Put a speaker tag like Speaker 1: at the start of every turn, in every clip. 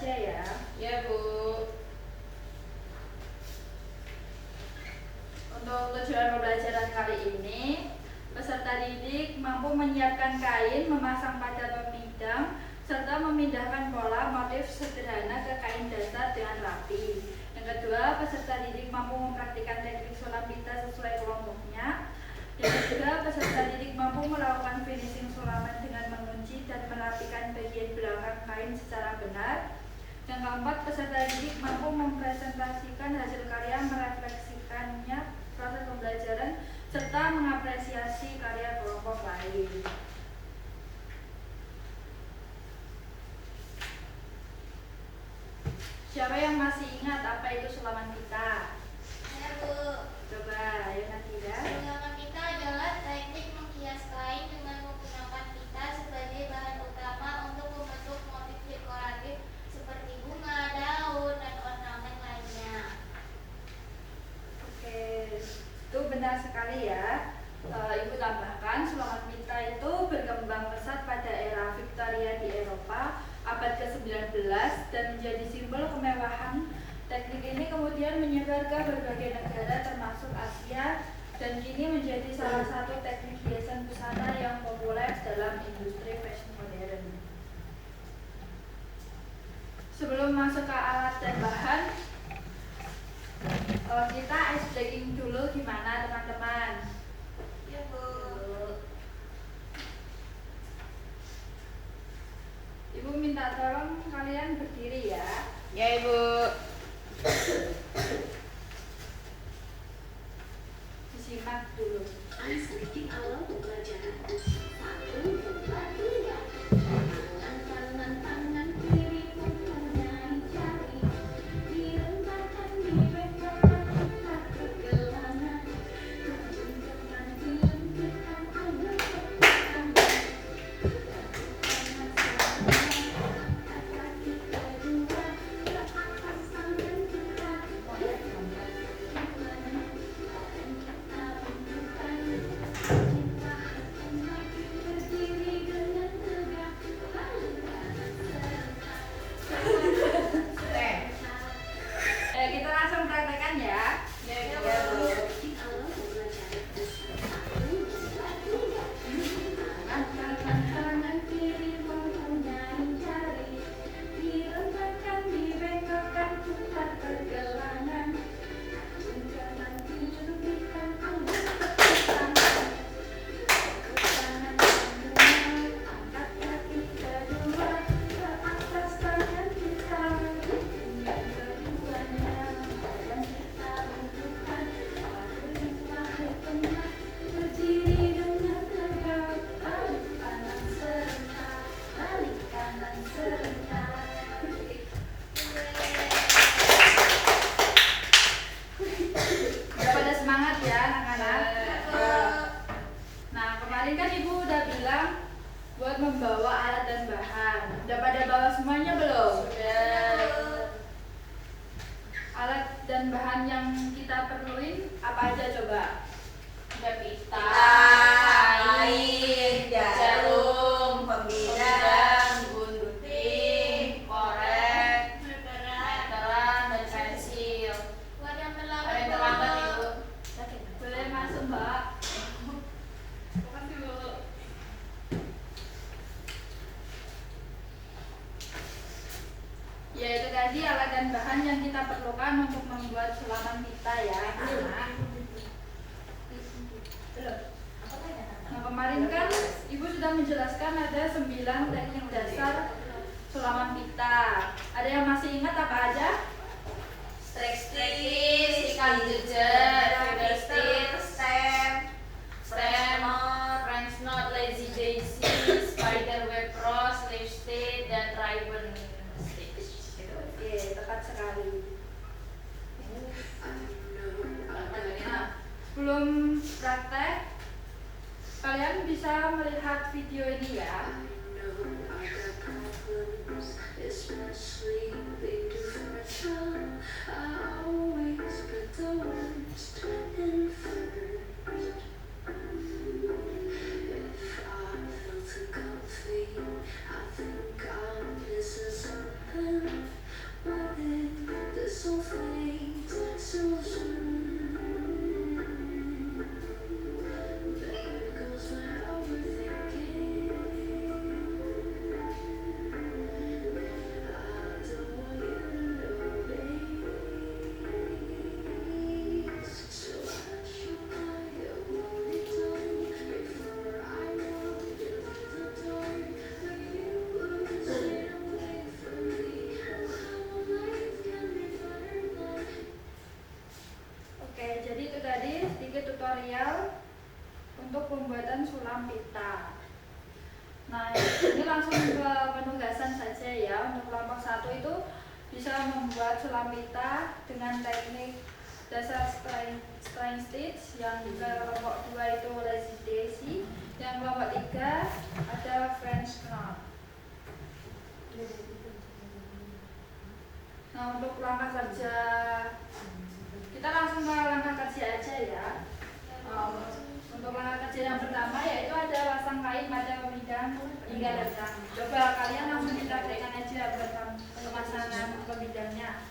Speaker 1: aja ya.
Speaker 2: Ya Bu.
Speaker 1: Untuk tujuan pembelajaran kali ini, peserta didik mampu menyiapkan kain, memasang pada pemidang, serta memindahkan pola motif sederhana ke kain dasar dengan rapi. Yang kedua, peserta didik mampu mempraktikkan teknik sulam pita sesuai kelompoknya. Dan ketiga, peserta didik mampu melakukan finishing sulaman dengan mengunci dan merapikan bagian belakang kain secara benar. Yang keempat, peserta didik mampu mempresentasikan hasil karya, merefleksikannya proses pembelajaran, serta mengapresiasi karya kelompok lain. Siapa yang masih ingat apa itu sulaman pita?
Speaker 3: Ya Bu.
Speaker 1: Coba, ayo Natira.
Speaker 3: Sulaman pita adalah teknik menghias kain dengan menggunakan pita sebagai bahan utama untuk membentuk motif dekoratif seperti bunga, daun, dan ornamen lainnya.
Speaker 1: Oke, itu benar sekali ya. Ibu tambahkan, sulaman pita itu berkembang pesat pada era Victoria di Eropa abad ke-19 dan menjadi simbol kemewahan. Teknik ini kemudian menyebar ke berbagai negara termasuk Asia dan kini menjadi salah satu teknik hiasan busana yang populer dalam industri fashion modern. Sebelum masuk ke alat dan bahan, kita ice breaking dulu, gimana teman-teman?
Speaker 3: Ya Bu.
Speaker 1: Ibu minta tolong kalian berdiri ya.
Speaker 2: Ya Ibu.
Speaker 1: Disimak dulu.
Speaker 4: Ice breaking awal pembelajaran. 1. Membuat lidah. Tangan kiri mempunyai jari. Direntangkan dibentangkan putar ke gelangan. Tunjukkan dilentikan anggun ke tangan. Tangan sebelah, kaki kedua ke atas tangan kita.
Speaker 1: Kita langsung praktekkan ya.
Speaker 2: Ya Bu.
Speaker 4: Tangan kiri mempunyai jari, direntangkan dibengkokkan putar pergelangan. Tunjukkan dilentikan anggun ke tangan. Tangan kedua, angkat kaki kedua ke atas tangan kita. Yang keduanya, badan kita bentukkan pada paha tengah. Berdiri dengan tegak, balik kanan serentak, balik kanan serentak.
Speaker 1: Udah pada semangat ya anak-anak. Nah, kemarin kan Ibu udah bilang buat membawa alat dan bahan. Udah pada bawa semuanya belum?
Speaker 2: Sudah.
Speaker 1: Alat dan bahan yang kita perluin apa aja coba?
Speaker 2: Ada pita,
Speaker 5: kain, jarum, pembidang,
Speaker 2: gunting, korek, meteran, dan pensil.
Speaker 3: Buat yang
Speaker 2: Ada yang terlambat Ibu.
Speaker 1: Boleh masuk Mbak.
Speaker 2: Makasih Bu.
Speaker 1: Ya itu tadi alat dan bahan yang kita perlukan untuk membuat sulaman pita ya anak. Nah kemarin kan Ibu sudah menjelaskan ada 9 teknik dasar sulaman pita. Ada yang masih ingat apa aja?
Speaker 2: Strike stitch, ikan jejer, finger stitch, stem, French knot, lazy daisy, spider web cross, slip stitch, dan ribbon stitch.
Speaker 1: Oke, tepat sekali. Nah, sebelum praktek, kalian bisa melihat video ini ya.
Speaker 4: Especially big differential, I always put the worst in first. If I feel too comfy, I think I'm missing something.
Speaker 1: sulam pita. Nah, ini langsung ke penugasan saja ya. Untuk kelompok 1 itu bisa membuat sulam pita dengan teknik dasar string stitch. Yang kelompok 2 itu lazy daisy. Yang kelompok 3 ada French knot. Nah, untuk langkah kerja kita langsung ke langkah kerja aja ya. Untuk langkah kerja yang pertama yaitu ada pasang kain pada pemidang hingga datang. Coba kalian langsung dipraktekkan aja buat pemasangan pemidangnya.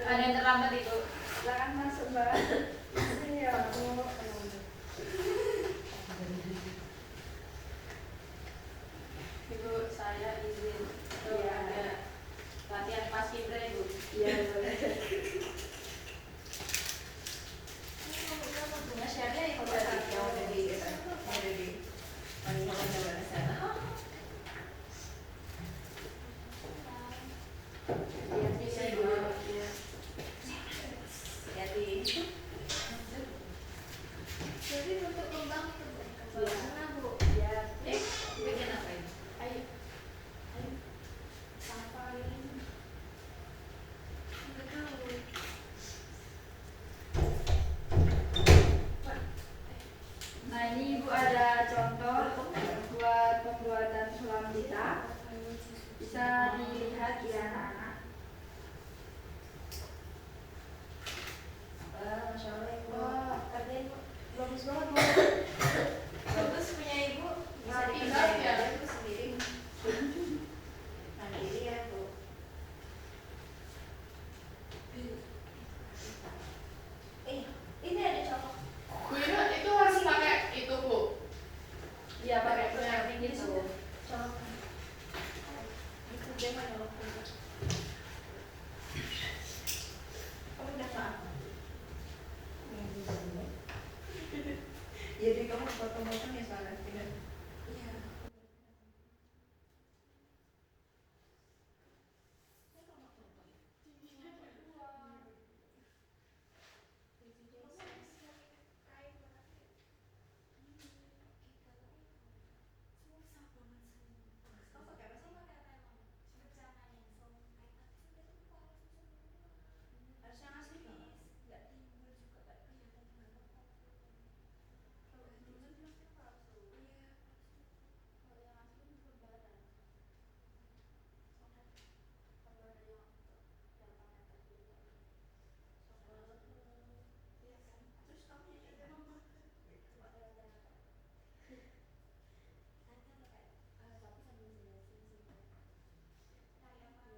Speaker 2: Ada yang terlambat itu.
Speaker 1: Silakan masuk, Mbak. Iya, Bu.
Speaker 2: Ibu, saya izin ada latihan pas kibra Ibu.
Speaker 1: Iya, boleh.
Speaker 2: Bunga share-nya ya kalau ada di sana.
Speaker 1: Iya, bisa, Bu.
Speaker 2: Jadi
Speaker 3: Jadi untuk kembang itu Bu. Kembang mana Bu?
Speaker 1: Iya.
Speaker 2: bikin apa ini?
Speaker 1: Ayo. Ayo. Sampai
Speaker 3: Nggak tahu.
Speaker 1: Nah, ini Ibu ada contoh buat pembuatan sulam pita. Bisa dilihat ya anak-anak.
Speaker 2: Masya Allah Ibu.
Speaker 1: Wah,
Speaker 2: Kerjain Bu.
Speaker 1: bagus banget, Bu.
Speaker 2: Bagus punya Ibu. Bisa
Speaker 1: Rapi
Speaker 2: dikerjain
Speaker 1: banget ya.
Speaker 2: ya Ibu sendiri. Mandiri ya Bu. Ini ada contoh.
Speaker 5: Bu itu harus pakai itu Bu.
Speaker 1: Iya, pakai penyaring gitu.
Speaker 2: Itu dia mah nyolok dulu. Kamu udah maaf? Jadi kamu potong-potong ya soalnya tidak. Iya. Harusnya ngasih banget. Nggak timbul juga kayak kelihatan banget. Kalau timbul pasti palsu. Iya. Kalau yang asli itu lebaran. Soalnya kalau ada yang berapa meter juga. Iya kan. Terus kamu jadi ada mama. Coba ada. Ada kayak tapi sambil jelasin sih. Kayak apa?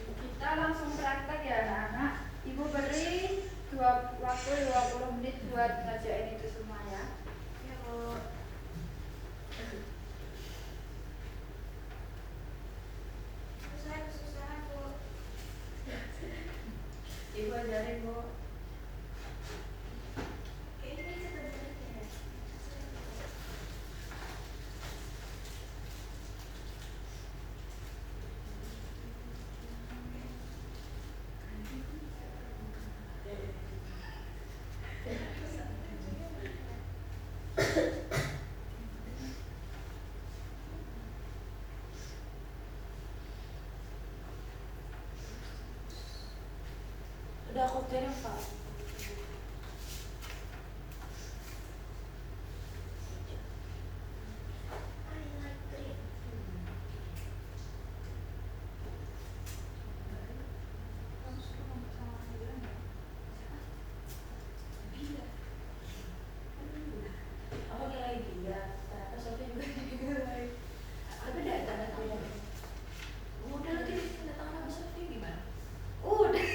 Speaker 1: Kita langsung praktek ya anak-anak. Ibu beri waktu 20 menit buat ngerjain itu semua ya.
Speaker 2: Ya Bu.
Speaker 3: Susah Bu.
Speaker 2: Ibu ajarin Bu.
Speaker 3: Ini sebenarnya.
Speaker 2: Iya. Software apa?
Speaker 4: I like green.
Speaker 2: Aku nilai dia, ternyata Sophie juga nilai. Tapi ada tanda tangan. Udah lagi tanda tangan habis Sophie gimana? Udah.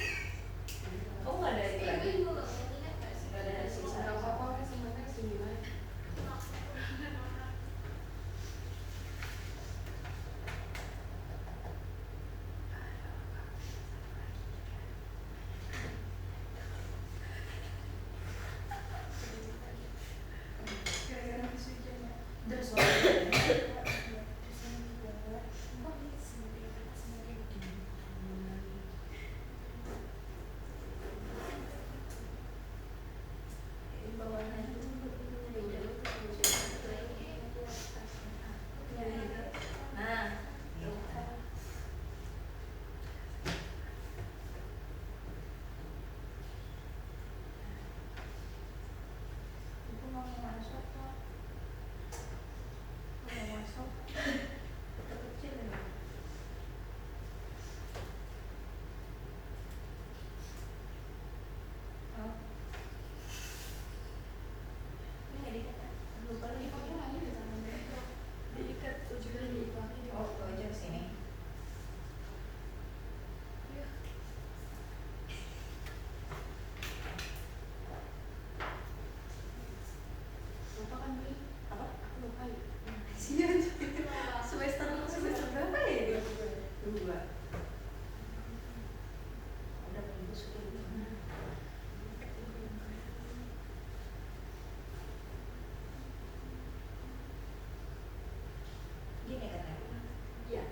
Speaker 2: Kamu nggak ada itu lagi? Nggak ada sisa.
Speaker 5: Nggak apa-apa, sebenarnya sembilan.
Speaker 2: Udah soalnya. Nah, itu mau masuk kok. Mau masuk. Kecil ya. Oh. Ini nggak diikat. Lupa lagi.
Speaker 1: Diikat ujungnya diikat.
Speaker 2: Oh, ujung sini.
Speaker 5: Lupa kan beli?
Speaker 2: Apa?
Speaker 5: Aku lupa ya.
Speaker 2: Semester berapa ya itu? Dua. Udah minggu sudah. Gini katanya.
Speaker 1: Ya.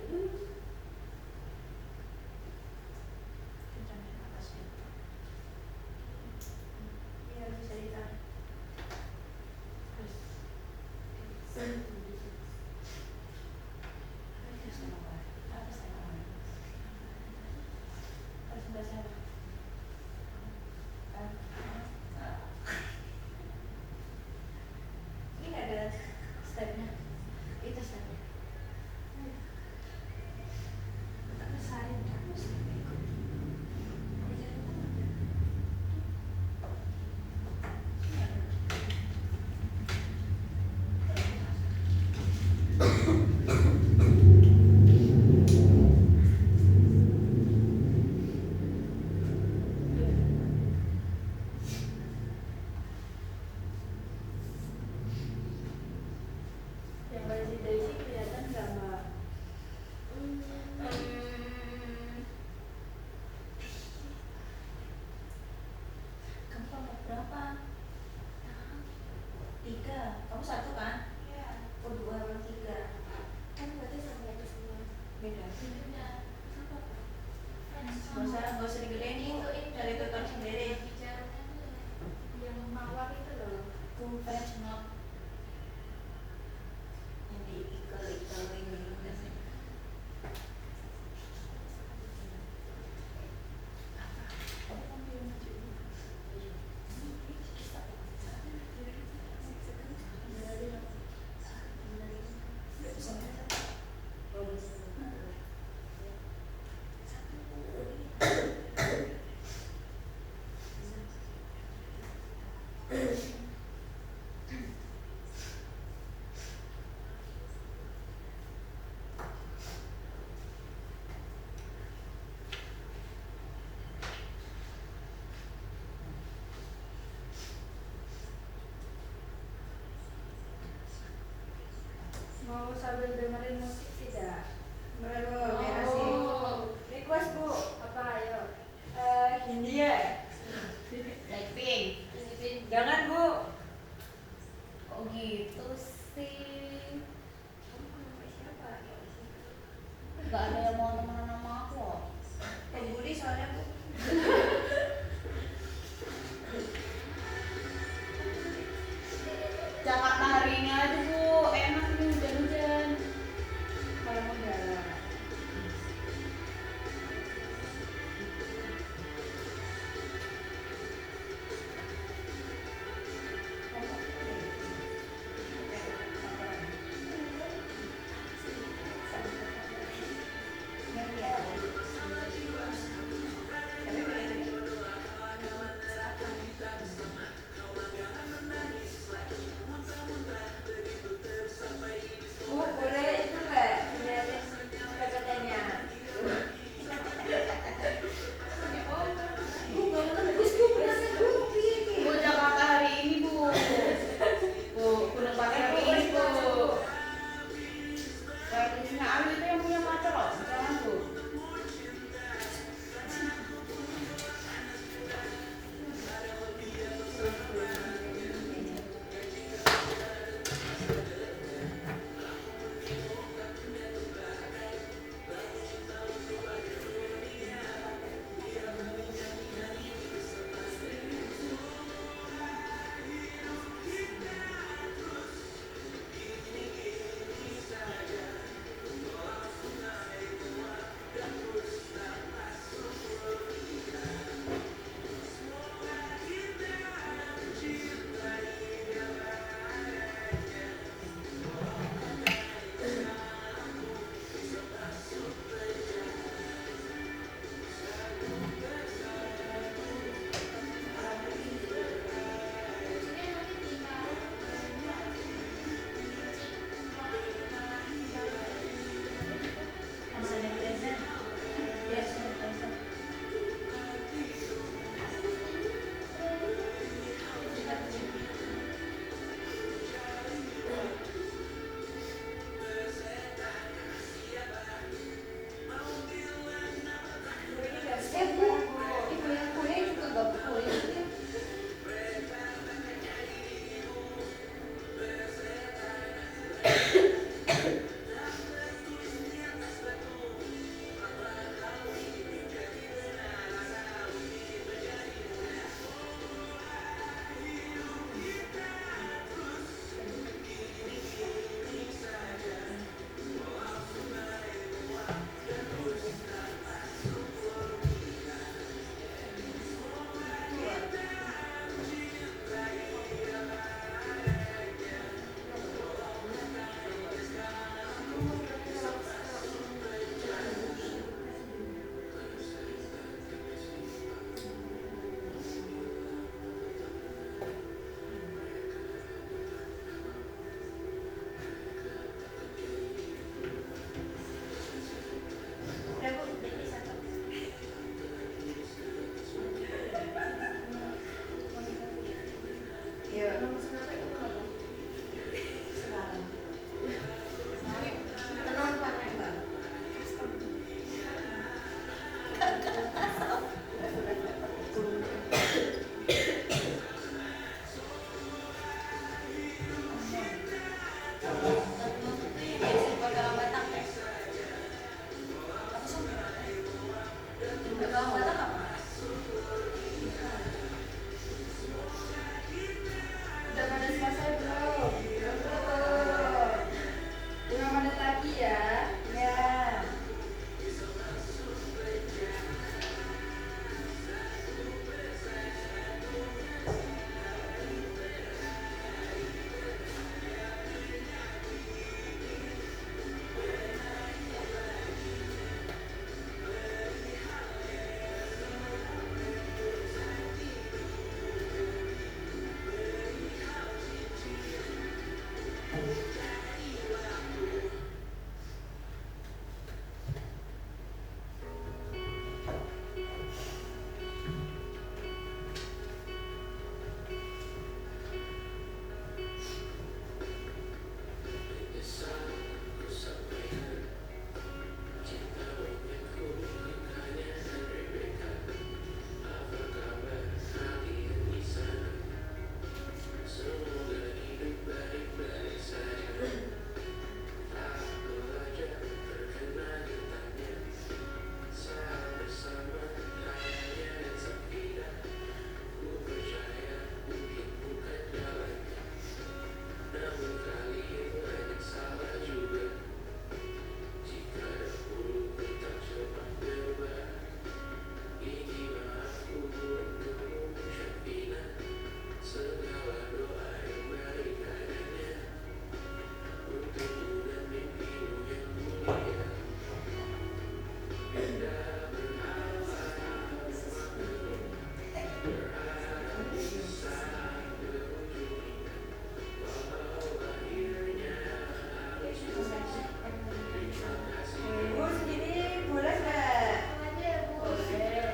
Speaker 2: Kencangin atasnya. Iya bisa ditarik. Atas nama. Atas nama. Atas sebelah sana. Ini ada stepnya. Itu stepnya. Tak kesarin kamu stepnya ikut.
Speaker 1: Yang baju Daisy kelihatan nggak mbak?
Speaker 2: Kamu kelompok berapa? 3. Kamu 1 kan?
Speaker 3: Iya.
Speaker 2: Oh 2 orang 3.
Speaker 3: Kan berarti sama itu semua.
Speaker 2: Beda.
Speaker 3: Udah.
Speaker 2: Nggak usah digedein bu. Cari tutor sendiri.
Speaker 3: Bicaranya tuh
Speaker 1: Yang mawar itu loh.
Speaker 2: Tuh French knot. Yang diikel-ikelin gitu kan sih. Kamu ambil maju.
Speaker 1: Mau sambil dengerin musik tidak?
Speaker 2: Baru beresin. Request bu.
Speaker 1: Apa ayo?
Speaker 2: Hindia.
Speaker 5: Blackpink.
Speaker 2: Jangan bu.
Speaker 5: Kok gitu sih? Gak ada yang mau temenan sama aku loh.
Speaker 2: Pembuli soalnya bu.
Speaker 5: Jakarta hari ini aja bu, enak nih hujan-hujan.
Speaker 2: nomor kenapa itu kenapa? Sekarang. Penonton yang Mbak.
Speaker 1: Udah pada selesai belum? Belum. 5 menit lagi ya.
Speaker 2: Ya. Bu, segini boleh nggak?
Speaker 3: Boleh, Bu.
Speaker 2: Boleh.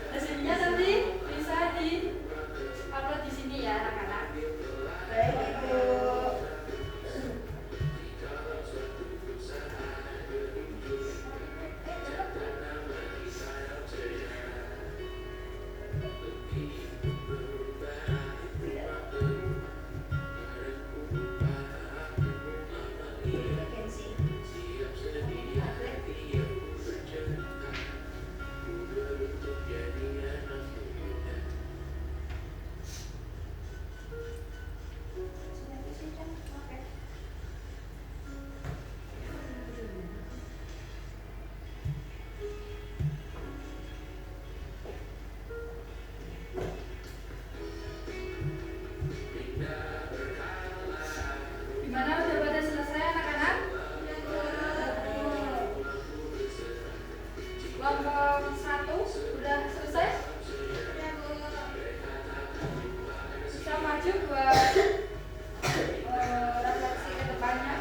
Speaker 1: Hasilnya nanti bisa di upload di sini ya anak-anak.
Speaker 2: Baik, Ibu. Vacancy.
Speaker 1: Gimana udah pada selesai anak-anak? Kelompok 1 udah selesai? Bisa maju buat refleksi ke depannya.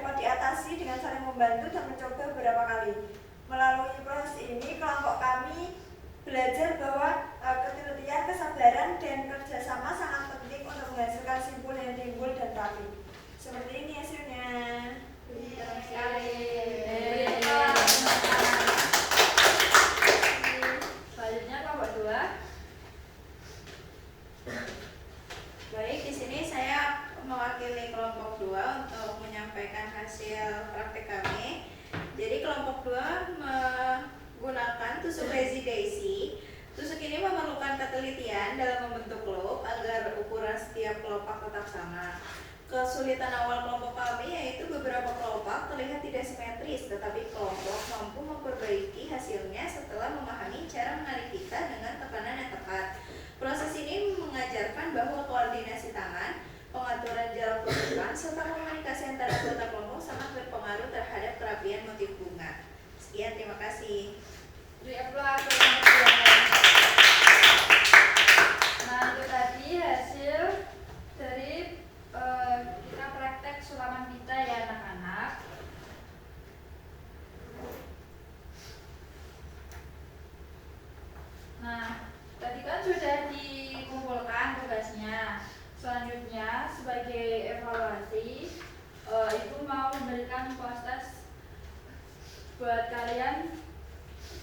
Speaker 6: dapat diatasi dengan saling membantu dan mencoba beberapa kali. Melalui proses ini, kelompok kami belajar bahwa ketelitian, kesabaran, dan kerjasama sangat penting untuk menghasilkan simpul yang timbul dan rapi. Seperti ini hasilnya.
Speaker 1: Senang sekali. Selanjutnya kelompok 2.
Speaker 2: Baik, di sini saya mewakili kelompok 2 untuk menyampaikan hasil praktek kami. Jadi kelompok 2 menggunakan tusuk Lazy Daisy. Tusuk ini memerlukan ketelitian dalam membentuk loop agar ukuran setiap kelopak tetap sama. Kesulitan awal kelompok kami yaitu beberapa kelopak terlihat tidak simetris, tetapi kelompok mampu memperbaiki hasilnya setelah memahami cara menarik pita dengan tekanan yang tepat. Proses ini mengajarkan bahwa koordinasi tangan, pengaturan jarak tusukan, serta komunikasi antara anggota kelompok sangat berpengaruh terhadap kerapian motif bunga. Sekian, terima kasih.
Speaker 1: Beri aplaus untuk kelompok 2. Nah, itu tadi hasil dari kita praktek sulaman pita ya anak-anak. Nah, tadi kan sudah dikumpulkan tugasnya. Selanjutnya sebagai evaluasi, Ibu mau memberikan kualitas buat kalian.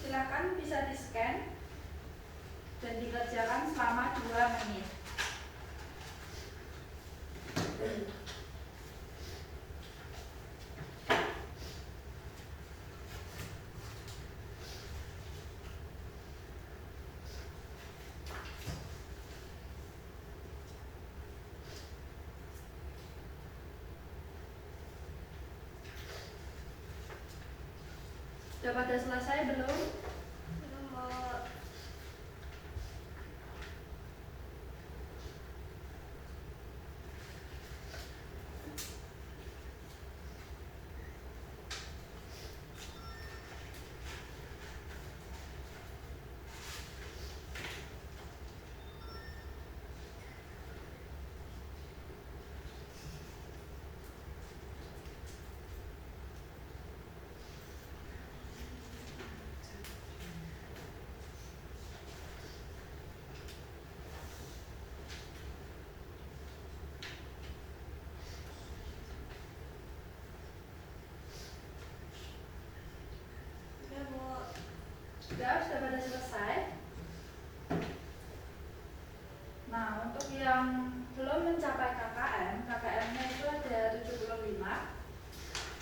Speaker 1: Silakan bisa di-scan dan dikerjakan selama 2 menit. Sudah pada selesai belum? Sudah pada selesai. Nah, untuk yang belum mencapai KKM, KKM-nya itu ada 75.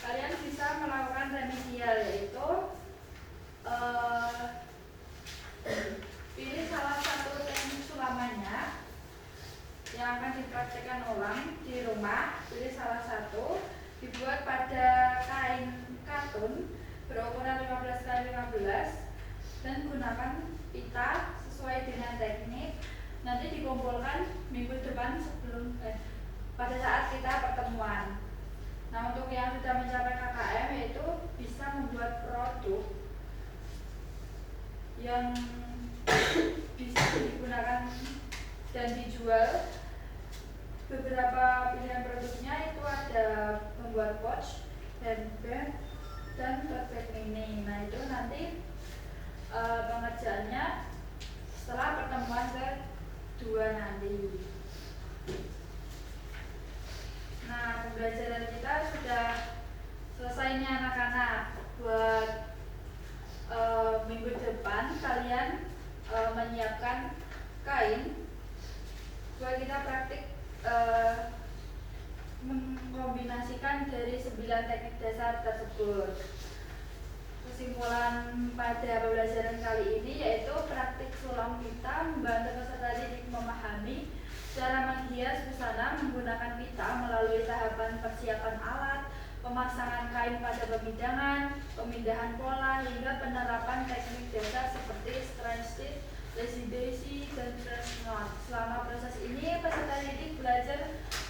Speaker 1: Kalian bisa melakukan remedial, yaitu pilih salah satu teknik sulamannya yang akan dipraktikkan ulang di rumah. Pilih salah satu, dibuat pada kain katun berukuran 15x15 dan gunakan pita sesuai dengan teknik. Nanti dikumpulkan minggu depan pada saat kita pertemuan. Nah, untuk yang sudah mencapai KKM yaitu bisa membuat produk yang bisa digunakan dan dijual. Beberapa pilihan produknya itu ada membuat pouch, handbag, dan tote bag mini. Nah, itu nanti pengerjaannya setelah pertemuan kedua nanti. Nah, pembelajaran kita sudah selesai nih anak-anak. Buat minggu depan kalian menyiapkan kain buat kita praktik mengkombinasikan dari 9 teknik dasar tersebut. Kesimpulan pada pembelajaran kali ini yaitu praktik sulam pita membantu peserta didik memahami cara menghias busana menggunakan pita melalui tahapan persiapan alat, pemasangan kain pada pemidangan, pemindahan pola, hingga penerapan teknik dasar seperti strand stitch, lazy daisy, dan press knot. Selama proses ini, peserta didik belajar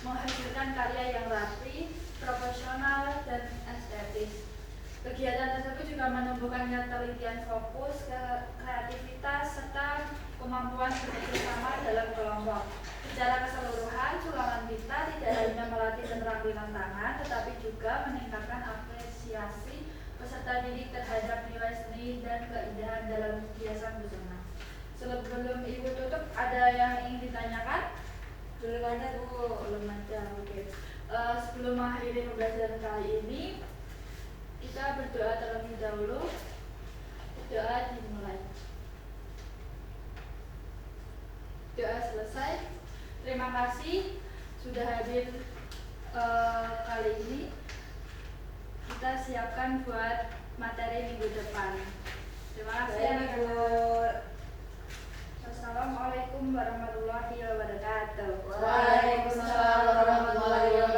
Speaker 1: menghasilkan karya yang rapi, proporsional, dan estetis. Kegiatan tersebut juga menumbuhkan ketelitian fokus, kreativitas, serta kemampuan bekerjasama dalam kelompok. Secara keseluruhan, sulaman pita tidak hanya melatih keterampilan tangan, tetapi juga meningkatkan menyatakan apresiasi peserta didik terhadap nilai seni dan keindahan dalam hiasan busana. Sebelum Ibu tutup, ada yang ingin ditanyakan?
Speaker 2: Belum ada Bu.
Speaker 1: Belum ada, oke. Sebelum mengakhiri pembelajaran kali ini, kita berdoa terlebih dahulu. Doa dimulai. Doa selesai. Terima kasih sudah hadir kali ini. Kita siapkan buat materi minggu depan. Terima kasih anak-anak. Assalamualaikum warahmatullahi wabarakatuh.
Speaker 2: Waalaikumsalam warahmatullahi wabarakatuh.